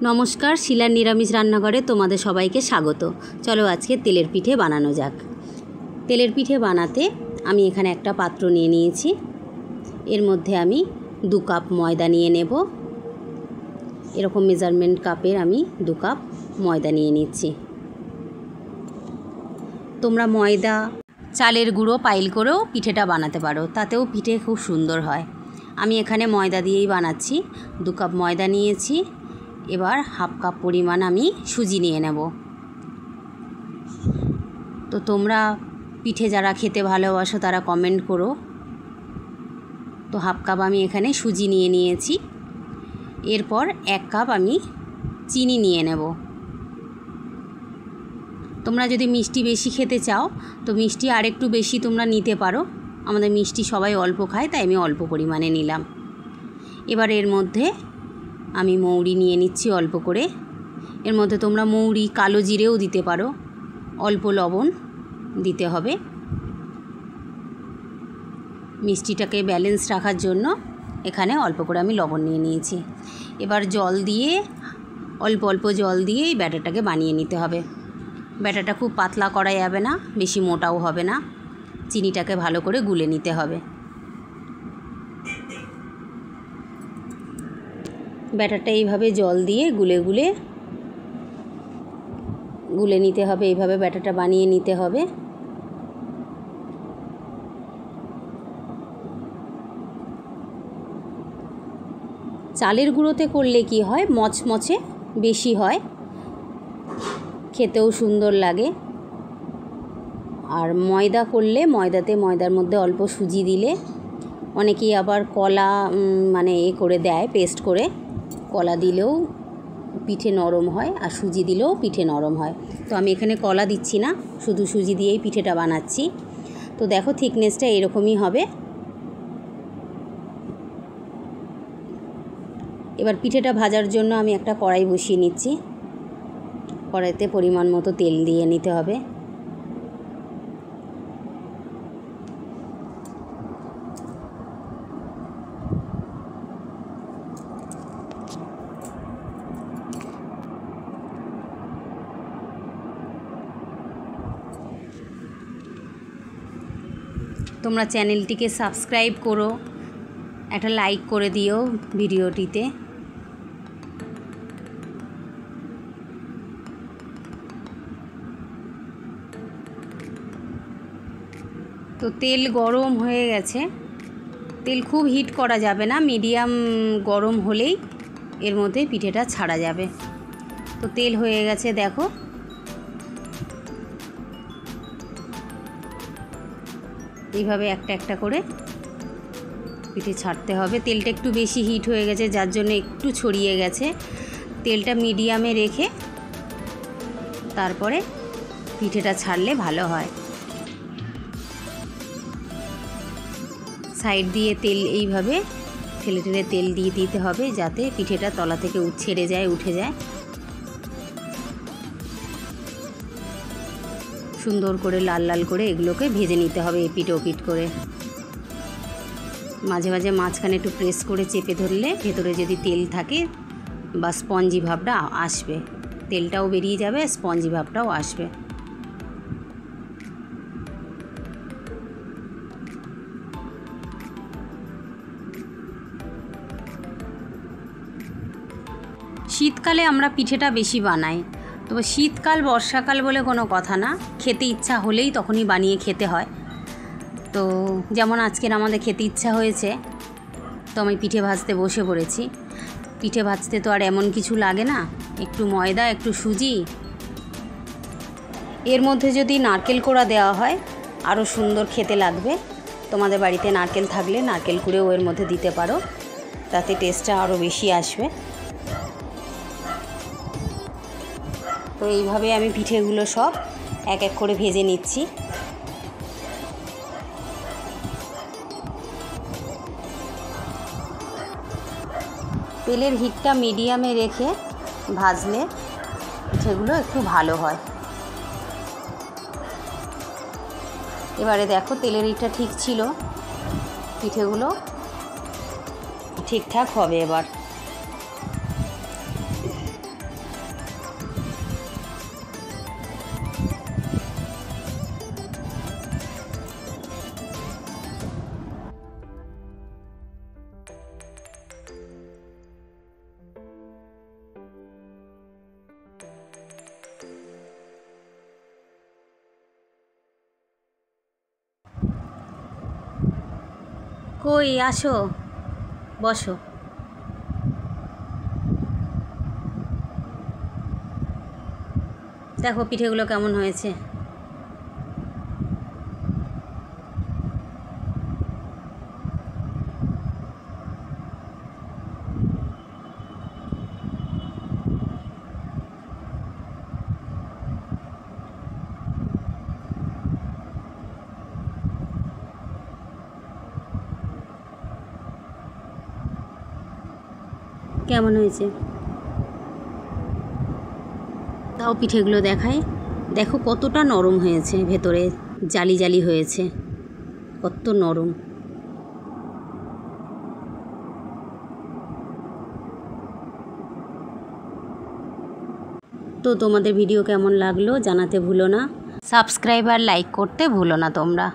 নমস্কার, শিলার নিরামিষ রান্নাঘরে তোমাদের সবাইকে স্বাগত। চলো আজকে তেলের পিঠে বানানো যাক। তেলের পিঠে বানাতে আমি এখানে একটা পাত্র নিয়ে নিয়েছি। এর মধ্যে আমি 2 কাপ ময়দা নিয়ে নেব। এরকম মেজারমেন্ট কাপের আমি 2 কাপ ময়দা নিয়ে নিচ্ছি। তোমরা ময়দা, চালের গুঁড়ো পাইল করেও পিঠেটা বানাতে পারো, তাতেও পিঠে খুব সুন্দর হয়। আমি এখানে ময়দা দিয়েই বানাচ্ছি। 2 কাপ ময়দা নিয়েছি। এবার হাফ কাপ পরিমাণ আমি সুজি নিয়ে নেব। তো তোমরা পিঠে যারা খেতে ভালোবাসো তারা কমেন্ট করো। তো হাফ কাপ আমি এখানে সুজি নিয়ে নিয়েছি। এরপর 1 কাপ আমি চিনি নিয়ে নেব। তোমরা যদি মিষ্টি বেশি খেতে চাও তো মিষ্টি আর একটু বেশি তোমরা নিতে পারো। আমাদের মিষ্টি সবাই অল্প খায়, তাই আমি অল্প পরিমাণে নিলাম। এবার এর মধ্যে আমি মৌরি নিয়ে নিচ্ছি অল্প করে। এর মধ্যে তোমরা মৌরি, কালো জিরেও দিতে পারো। অল্প লবণ দিতে হবে। মিষ্টিটাকে ব্যালেন্স রাখার জন্য এখানে অল্প করে আমি লবণ নিয়ে নিয়েছি। এবার জল দিয়ে, অল্প অল্প জল দিয়ে এই ব্যাটারটাকে বানিয়ে নিতে হবে। ব্যাটারটা খুব পাতলা করা যাবে না, বেশি মোটাও হবে না। চিনিটাকে ভালো করে গুলে নিতে হবে। ব্যাটারটা এইভাবে জল দিয়ে গুলে নিতে হবে। এইভাবে ব্যাটারটা বানিয়ে নিতে হবে। চালের গুঁড়োতে করলে কি হয়, মচমচে বেশি হয়, খেতেও সুন্দর লাগে। আর ময়দা করলে ময়দার মধ্যে অল্প সুজি দিলে, অনেকেই আবার কলা করে দেয়, পেস্ট করে। কলা দিলেও পিঠে নরম হয়, আর সুজি দিলেও পিঠে নরম হয়। তো আমি এখানে কলা দিচ্ছি না, শুধু সুজি দিয়েই পিঠেটা বানাচ্ছি। তো দেখো থিকনেসটা এরকমই হবে। এবার পিঠেটা ভাজার জন্য আমি একটা কড়াই বসিয়ে নিচ্ছি। কড়াইতে পরিমাণ মতো তেল দিয়ে নিতে হবে। তোমরা চ্যানেলটিকে সাবস্ক্রাইব করো, একটা লাইক করে দিও ভিডিওটিতে। তো তেল গরম হয়ে গেছে। তেল খুব হিট করা যাবে না, মিডিয়াম গরম হলেই এর মধ্যে পিঠেটা ছাড়া যাবে। তো তেল হয়ে গেছে, দেখো। এইভাবে একটা একটা করে পিঠে ছাড়তে হবে। তেলটা একটু বেশি হিট হয়ে গেছে, যার জন্য একটু ছড়িয়ে গেছে। তেলটা মিডিয়ামে রেখে তারপরে পিঠেটা ছাড়লে ভালো হয়। সাইড দিয়ে তেল এইভাবে ঠেলে ঠেলে তেল দিয়ে দিতে হবে, যাতে পিঠেটা তলা থেকে উঠে যায়। সুন্দর করে লাল লাল করে এগুলোকে ভেজে নিতে হবে, এপিট ওপিট করে। মাঝে মাঝে মাঝখানে একটু প্রেস করে চেপে ধরলে ভেতরে যদি তেল থাকে বা স্পঞ্জি ভাবটা আসবে, তেলটাও বেরিয়ে যাবে, স্পঞ্জি ভাবটাও আসবে। শীতকালে আমরা পিঠেটা বেশি বানাই। তবে শীতকাল বর্ষাকাল বলে কোনো কথা না, খেতে ইচ্ছা হলেই তখনই বানিয়ে খেতে হয়। তো যেমন আজকের আমাদের খেতে ইচ্ছা হয়েছে, তো আমি পিঠে ভাজতে বসে পড়েছি। পিঠে ভাজতে তো আর এমন কিছু লাগে না, একটু ময়দা, একটু সুজি। এর মধ্যে যদি নারকেল কোড়া দেওয়া হয় আরও সুন্দর খেতে লাগবে। তোমাদের বাড়িতে নারকেল থাকলে নারকেল কুড়েও এর মধ্যে দিতে পারো, তাতে টেস্টটা আরও বেশি আসবে। তো এইভাবে আমি পিঠেগুলো সব এক এক করে ভেজে নিচ্ছি। তেলের হিটটা মিডিয়ামে রেখে ভাজলে পিঠেগুলো একটু ভালো হয়। এবারে দেখো তেলের হিটটা ঠিক ছিল, পিঠেগুলো ঠিকঠাক হবে। এবার কই আসো, বসো। দেখো পিঠেগুলো কেমন হয়েছে। কেমন হয়েছে তাও পিঠেগুলো দেখায়। দেখো কতটা নরম হয়েছে, ভেতরে জালি জালি হয়েছে, কত নরম। তো তোমাদের ভিডিও কেমন লাগলো জানাতে ভুলো না, সাবস্ক্রাইব আর লাইক করতে ভুলো না তোমরা।